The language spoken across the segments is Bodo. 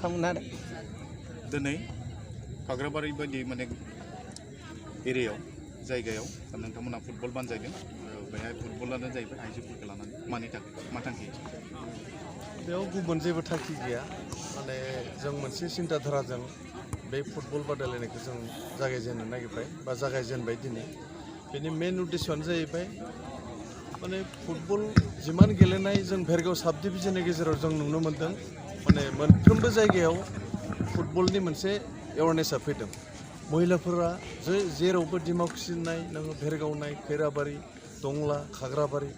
नोंथांमोना दिनै खाग्राबारि बायदि माने एरियायाव जायगायाव नोंथांमोना फुटबल बानजायदों बेहाय फुटबलानो जाहैबाय आइजोफोरखौ लानानै मानि थाखाय मा थांखि बेयाव गुबुन जेबो थांखि गैया माने जों मोनसे सिन्ताधाराजों बे फुटबल बादायलायनायखौ जों जागायजेननो नागिरबाय बा जागायजेनबाय दिनै बेनि मेन उद्देश्यआनो जाहैबाय माने फुटबल जिमान गेलेनाय जों भेरगाव साब डिभिजननि गेजेराव जों नुनो मोन्दों माने मोनफ्रोमबो जायगायाव फुटबलनि मोनसे एवारनेसा फैदों महिलाफोरा जेरावबो डिमाकुसि नाय नोङो भेरगाव नाय खैराबारि टंला खाग्राबारि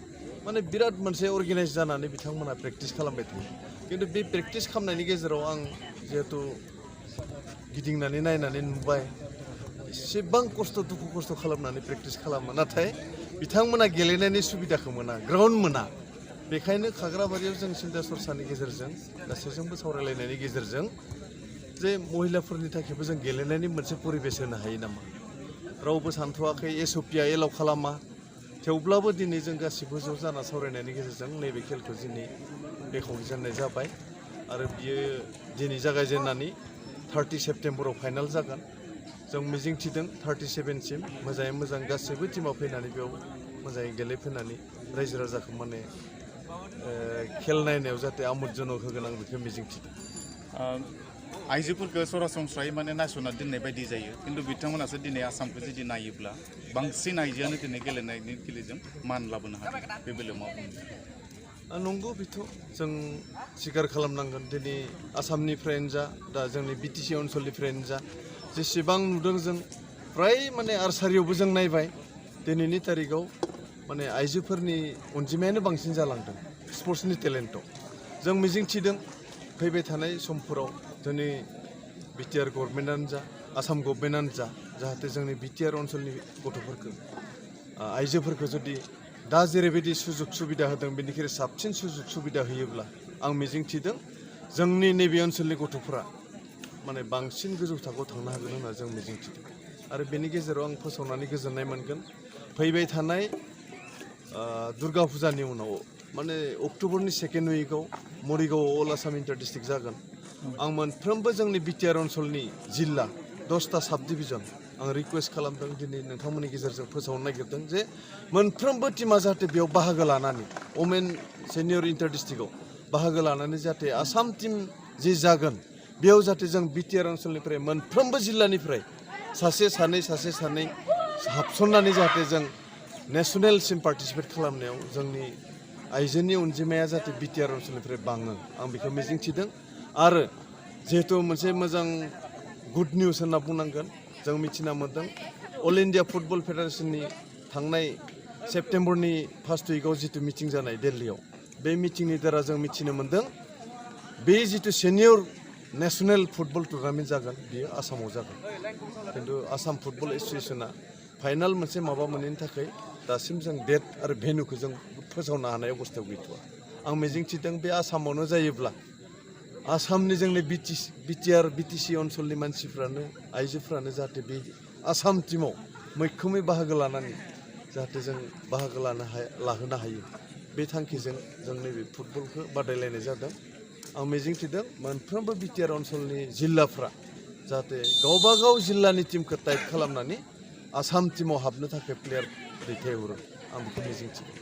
माने बिराद मोनसे अर्गेनाइज जानानै बिथांमोना प्रेक्टिस खालामबाय थायो खिन्थु बे प्रेक्टिस खालामनायनि गेजेराव आं जिहेतु गिदिंनानै नायनानै नुबाय एसेबां दुखु खस्थ' खालामनानै प्रेक्टिस खालामो नाथाय बिथांमोना गेलेनायनि सुबिदाखौ मोना ग्राउन्ड मोना बेखायनो खाग्राबारियाव जों सिन्था सरसानि गेजेरजों गासैजोंबो सावरायलायनायनि गेजेरजों जे महिलाफोरनि थाखायबो जों गेलेनायनि मोनसे परिबेस होनो हायो नामा रावबो सानथ'वाखै एसअपिआ एलाउ खालामा थेवब्लाबो दिनै जों गासिबो ज' जाना सावरायनायनि गेजेरजों नैबे खेलखौ दिनै बेखेवजेननाय जाबाय आरो बियो दिनै जागायजेननानै 30 सेप्तेम्बराव फाइनाल जागोन जों मिजिंथिदों 37सिम मोजाङै मोजां गासैबो टिमाव फैनानै बेयाव मोजाङै गेलेफैनानै रायजो राजाखौ माने खेल नायनायाव जाहाथे आमोदजनक होगोन आं बेखौ मिजिंथिदों आइजोफोरखौ सरासनस्रायै माने नायस'ना दोननाय बायदि जायो खिन्थु बिथांमोनासो दिनै आसामखौ जुदि नायोब्ला बांसिन आइजोआनो दिनै गेलेनायनि गेजेरजों मान लाबोनो हादों बे बेलायाव मा बुंदों नंगौ बेथ' जों स्वीकार खालामनांगोन दिनै आसामनिफ्रायनो जा दा जोंनि बिटिसि ओनसोलनिफ्रायनो जा जेसेबां नुदों जों फ्राय माने आर्सारियावबो जों नायबाय दिनैनि तारिखाव माने आइजोफोरनि अनजिमायानो बांसिन जालांदों स्पर्ट्सनि टेलेन्टआव जों मिजिंथिदों फैबाय थानाय समफोराव जोंनि बिटिआर गभर्नमेन्टआनो जा आसाम गभर्नमेन्टआनो जा जाहाथे जोंनि बिटिआर ओनसोलनि गथ'फोरखौ आइजोफोरखौ जुदि दा जेरैबायदि सुजुग सुबिदा होदों बेनिख्रुइ साबसिन सुजुग सुबिदा होयोब्ला आं मिजिंथिदों जोंनि नैबे ओनसोलनि गथ'फोरा माने बांसिन गोजौ थाखोआव थांनो हागोन होनना जों मिजिंथिदों आरो बेनि गेजेराव आं फोसावनानै गोजोननाय मोनगोन फैबाय थानाय दुर्गा फुजानि उनाव माने अक्ट'बरनि सेकेन्ड उइकआव मरिगावआव अल आसाम इन्टार डिस्ट्रिक्ट जागोन आं मोनफ्रोमबो जोंनि बिटिआर ओनसोलनि जिल्ला 10टा साब डिभिजन आं रिकुवेस्ट खालामदों दिनै नोंथांमोननि गेजेरजों फोसावनो नागिरदों जे मोनफ्रोमबो टिमा जाहाथे बेयाव बाहागो लानानै वमेन सिनियर इन्टार डिस्ट्रिक्टआव बाहागो लानानै जाहाथे आसाम टिम जि जागोन बेयाव जाहाथे जों बिटिआर ओनसोलनिफ्राय मोनफ्रोमबो जिल्लानिफ्राय सासे सानै हाबसननानै जाहाथे जों नेसनेलसिम पार्टिसिपेट खालामनायाव जोंनि आइजोनि अनजिमाया जाहाथे बिटिआर ओनसोलनिफ्राय बाङो आं बेखौ मिजिंथिदों आरो जिहेतु मोनसे मोजां गुड निउस होनना बुंनांगोन जों मिथिना मोन्दों अल इन्डिया फुटबल फेडारेसननि थांनाय सेप्तेम्बरनि फार्स्ट उइकआव जितु मिटिं जानाय दिल्लीयाव बे मिटिंनि दारा जों मिथिनो मोन्दों बे जितु सिनियर नेसनेल फुटबल टुर्नामेन्ट जागोन बियो आसामाव जागोन खिन्थु आसाम फुटबल एस'सियेसना फाइनाल मोनसे माबा मोनैनि थाखाय दासिम जों डेट आरो भेन्युखौ जों फोसावनो हानाय अबस्थायाव गैथ'वा आं मिजिंथिदों बे आसामावनो जायोब्ला आसामनि जोंनि बिटिसि ओनसोलनि मानसिफ्रानो आइजोफ्रानो जाहाथे बे आसाम टिमाव मैखोमै बाहागो लानानै जाहाथे जों बाहागो लाहोनो हायो बे थांखिजों जों नैबे फुटबलखौ बादायलायनाय जादों आं मिजिंथिदों मोनफ्रोमबो बिटिआर ओनसोलनि जिल्लाफ्रा जाहाथे गावबा गाव जिल्लानि टिमखौ टाइप खालामनानै आसाम टिमाव हाबनो थाखाय प्लेयार दैथायहरो आं बेखौ मिजिंथिदों